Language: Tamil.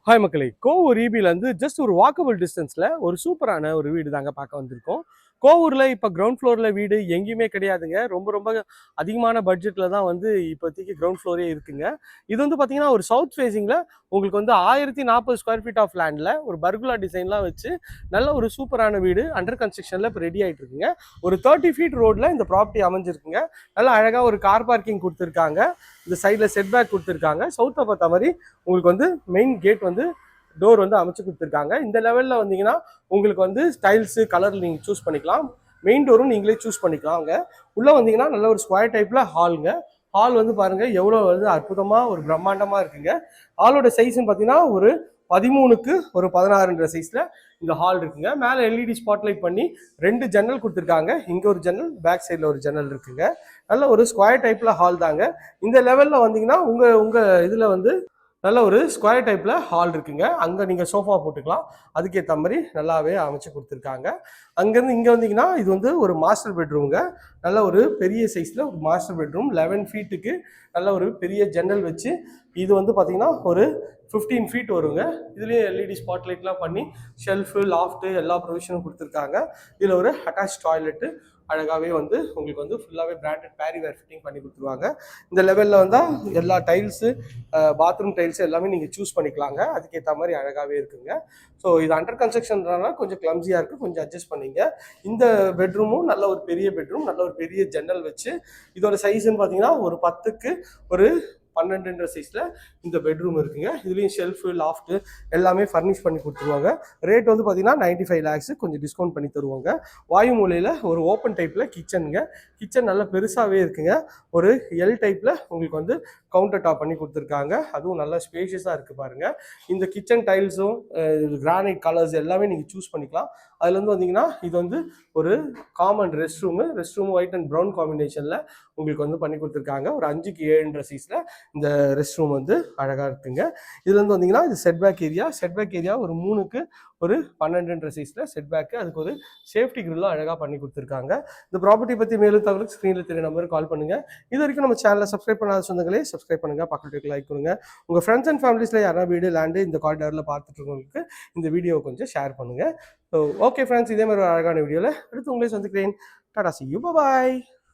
ஹாய் மக்களே, கோவூர் ஈபிலேருந்து ஜஸ்ட் ஒரு வாக்கபிள் டிஸ்டன்ஸில் ஒரு சூப்பரான ஒரு வீடு தாங்க பார்க்க வந்திருக்கோம். கோவூரில் இப்போ கிரவுண்ட் ஃப்ளோரில் வீடு எங்கேயுமே கிடையாதுங்க. ரொம்ப ரொம்ப அதிகமான பட்ஜெட்டில் தான் வந்து இப்போதைக்கு கிரவுண்ட் ஃப்ளோரே இருக்குங்க. இது வந்து பார்த்தீங்கன்னா ஒரு சவுத் ஃபேஸிங்கில் உங்களுக்கு வந்து 1040 ஸ்கொயர் ஃபீட் ஆஃப் லேண்டில் ஒரு பர்குலா டிசைன்லாம் வச்சு நல்ல ஒரு சூப்பரான வீடு அண்டர் கன்ஸ்ட்ரக்ஷனில் இப்போ ரெடி ஆகிட்டு இருக்குங்க. ஒரு 30 ஃபீட் ரோடில் இந்த ப்ராப்பர்ட்டி அமைஞ்சிருக்குங்க. நல்லா அழகாக ஒரு கார் பார்க்கிங் கொடுத்துருக்காங்க. இந்த சைடில் செட்பேக் கொடுத்துருக்காங்க. சவுத்தை பார்த்த மாதிரி உங்களுக்கு வந்து மெயின் கேட் வந்து டோர் வந்து அமைச்சு கொடுத்துருக்காங்க. இந்த லெவலில் வந்தீங்கன்னா உங்களுக்கு வந்து ஸ்டைல்ஸு கலர் நீங்கள் சூஸ் பண்ணிக்கலாம். மெயின் டோரும் நீங்களே சூஸ் பண்ணிக்கலாம். அங்கே உள்ளே வந்தீங்கன்னா நல்ல ஒரு ஸ்கொயர் டைப்பில் ஹாலுங்க. ஹால் வந்து பாருங்கள் எவ்வளோ வந்து அற்புதமாக ஒரு பிரம்மாண்டமாக இருக்குங்க. ஹாலோட சைஸ்ன்னு பார்த்தீங்கன்னா ஒரு 13க்கு ஒரு 16ன்ற சைஸில் இந்த ஹால் இருக்குங்க. மேலே எல்இடி ஸ்பாட்லைட் பண்ணி 2 ஜன்னல் கொடுத்துருக்காங்க. இங்கே ஒரு ஜன்னல், பேக் சைடில் ஒரு ஜன்னல் இருக்குங்க. நல்ல ஒரு ஸ்கொயர் டைப்பில் ஹால் தாங்க. இந்த லெவலில் வந்தீங்கன்னா உங்கள் இதில் வந்து நல்ல ஒரு ஸ்கொயர் டைப்பில் ஹால் இருக்குங்க. அங்கே நீங்கள் சோஃபா போட்டுக்கலாம். அதுக்கேற்ற மாதிரி நல்லாவே அமைச்சு கொடுத்துருக்காங்க. அங்கேருந்து இங்கே வந்தீங்கன்னா இது வந்து ஒரு மாஸ்டர் பெட்ரூம்ங்க. நல்ல ஒரு பெரிய சைஸில் ஒரு மாஸ்டர் பெட்ரூம் 11 ஃபீட்டுக்கு நல்ல ஒரு பெரிய ஜன்னல் வச்சு இது வந்து பார்த்தீங்கன்னா ஒரு 15 ஃபீட் வருங்க. இதுலேயே எல்இடி ஸ்பாட்லைட்லாம் பண்ணி ஷெல்ஃபு, லாஃப்ட்டு எல்லா ப்ரொவிஷனும் கொடுத்துருக்காங்க. இதில் ஒரு அட்டாச் டாய்லெட்டு அழகாகவே வந்து உங்களுக்கு வந்து ஃபுல்லாகவே பிராண்டட் பேரிவேர் ஃபிட்டிங் பண்ணி கொடுத்துருவாங்க. இந்த லெவலில் வந்தால் எல்லா டைல்ஸு, பாத்ரூம் டைல்ஸு எல்லாமே நீங்கள் சூஸ் பண்ணிக்கலாங்க. அதுக்கேற்ற மாதிரி அழகாகவே இருக்குங்க. ஸோ இது அண்டர் கன்ஸ்ட்ரக்ஷன்றனால கொஞ்சம் கிளம்ஸியாக இருக்குது, கொஞ்சம் அட்ஜஸ்ட் பண்ணிங்க. இந்த பெட்ரூமும் நல்ல ஒரு பெரிய பெட்ரூம், நல்ல ஒரு பெரிய ஜன்னல் வச்சு இதோட சைஸ்ன்னு பார்த்தீங்கன்னா ஒரு 10க்கு ஒரு 12ன்ற சைஸில் இந்த பெட்ரூம் இருக்குங்க. இதுலேயும் ஷெல்ஃபு, லாஃப்ட்டு எல்லாமே ஃபர்னிஷ் பண்ணி கொடுத்துருவாங்க. ரேட் வந்து பார்த்தீங்கன்னா 95 lakhs, கொஞ்சம் டிஸ்கவுண்ட் பண்ணி தருவாங்க. வாயு மூலையில் ஒரு ஓப்பன் டைப்பில் கிச்சனுங்க. கிச்சன் நல்லா பெருசாகவே இருக்குங்க. ஒரு எல் டைப்பில் உங்களுக்கு வந்து கவுண்டர் டாப் பண்ணி கொடுத்துருக்காங்க. அதுவும் நல்லா ஸ்பேஷியஸாக இருக்குது பாருங்கள். இந்த கிச்சன் டைல்ஸும் கிரானைட் கலர்ஸ் எல்லாமே நீங்கள் சூஸ் பண்ணிக்கலாம். அதுலேருந்து வந்தீங்கன்னா இது வந்து ஒரு common rest room white and brown காம்பினேஷனில் உங்களுக்கு வந்து பண்ணி கொடுத்துருக்காங்க. ஒரு 5க்கு 7ன்ற சைஸில் இந்த ரெஸ்ட் ரூம் வந்து அழகாக இருக்குங்க. இதுலேருந்து வந்தீங்கன்னா இது செட்பேக் ஏரியா ஒரு 3க்கு ஒரு 12ன்ற சைஸில் செட்பேக்கு. அதுக்கு ஒரு சேஃப்டி கிரில்லும் அழகாக பண்ணி கொடுத்துருக்காங்க. இந்த ப்ராப்பர்ட்டி பற்றி மேலும் தகவலுக்கு ஸ்க்ரீனில் தெரிய நம்பருக்கு கால் பண்ணுங்கள். இது வரைக்கும் நம்ம சேனலை சப்ஸ்கிரைப் பண்ணாத சொந்தங்களே சப்ஸ்கிரைப் பண்ணுங்கள், பக்கத்துக்கு லைக் கொடுங்க. உங்கள் ஃப்ரெண்ட்ஸ் அண்ட் ஃபேமிலிஸில் யாரா வீடு லேண்டு இந்த காரிடாரில் பார்த்துட்டு இருக்கவங்களுக்கு இந்த வீடியோவை கொஞ்சம் ஷேர் பண்ணுங்கள். ஸோ ஓகே ஃப்ரெண்ட்ஸ், இதே மாதிரி ஒரு அழகான வீடியோவில் அடுத்து உங்களே சந்திக்கிறேன். Tata, see you, bye bye.